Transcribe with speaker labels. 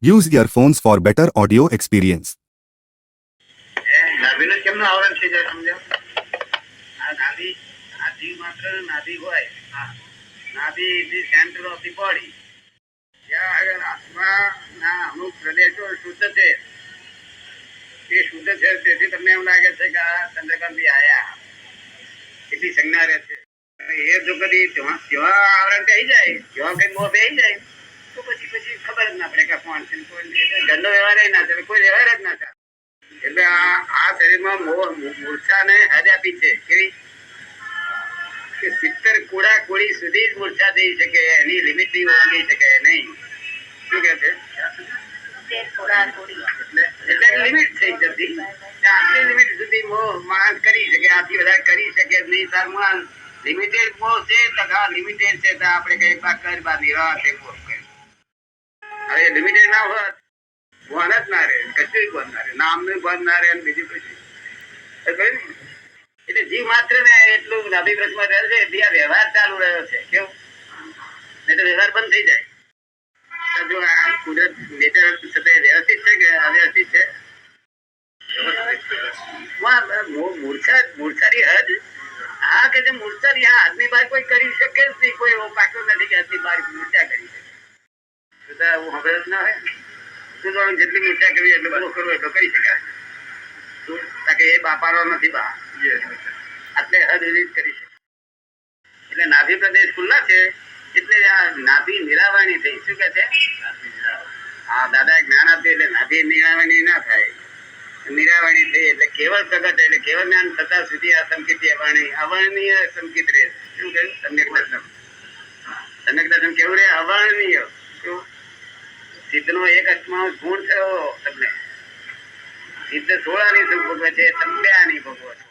Speaker 1: Use earphones for better audio experience.
Speaker 2: નાભીનો કેમનો આવરણ થઈ જાય સમજો? આ નાભી, આ જીવ માત્ર નાભી હોય. નાભી is the centre of the body. ત્યાં આગળ આત્માના અમુક પ્રદેશો શુદ્ધ છે. એ શુદ્ધ છે તેથી તમને એમ લાગે છે કે આ ચંદ્રકાંતભાઈ આયા એટલી સંજ્ઞા રહે છે. એ જો કદી જેવા આવરણ થઈ જાય, જેવા કઈ મોહ બેસી જાય તો પછી ખબર જ ના પડે કે કોણ છે. ગંદો વ્યવહાર ના ચાલે, કોઈ વ્યવહાર જ ના ચાલે. એટલે આ શરીરમાં મૂર્છાને હદ આપી છે કેવી કે 70 કોડા કોડી સુધી જ મૂર્છા થઈ શકે, એની લિમિટ થી ઓળંગી શકે નહીં. શું કે છે? એટલે લિમિટ થઈ જતી, આટલી લિમિટ સુધી માણસ કરી શકે, આથી વધારે કરી શકે નહીં. તાર માણસ લિમિટેડ મોહ છે તો લિમિટેડ છે તો આપણે કઈ કર બાંધી હવે લિમિટેડ ના હોત ભણ જ ના રહે, કશું ભણ ના રહે, નામનું ભણ ના રહે, બીજું કશું. એટલે જીવ માત્ર ને એટલું અભિપ્રસમાં રહે છે ત્યાં વ્યવહાર ચાલુ રહ્યો છે. કેવું? નહીં તો વ્યવહાર બંધ થઈ જાય. જો આ કુદરત નેચર વ્યવસ્થિત છે કે અવ્યવસ્થિત છે? મૂર્છાની હદ આ કે જે મૂર્છાની આ હાથની બહાર કોઈ કરી શકે જ નહીં. કોઈ એવો પાકો નથી કે હાથની બહાર મૂર્છા કરી શકે. ખબર જ ના હોય. જેટલી મૂર્છા કરવી એટલું બધું કરવું એટલું કરી શકાય. એ બાપારો નથી બા એટલે હદ વિધિત કરી શકે. એટલે નાભી પ્રદેશ ખુલ્લા છે એટલે આ નાભી નિરાવરણી થઈ. શું કે છે? હા, દાદા જ્ઞાન આપ્યું એટલે નાભી નિરાવરણી ના થાય. નિરાવરણી થઈ એટલે કેવળ પ્રગટ, એટલે કેવળ જ્ઞાન થતા સુધી આ સંકિત અવર્ણનીય સંકિત રહે. શું કહ્યું? સમ્યક દર્શન. સમ્યક દર્શન કેવું રહે? અવર્ણનીય. શું? સિદ્ધનો એક અર્થમાં ગુણ થયો તમને. સિદ્ધ 16 આની સુખ ભોગવે છે, તમે 2 આની ભોગવો છો.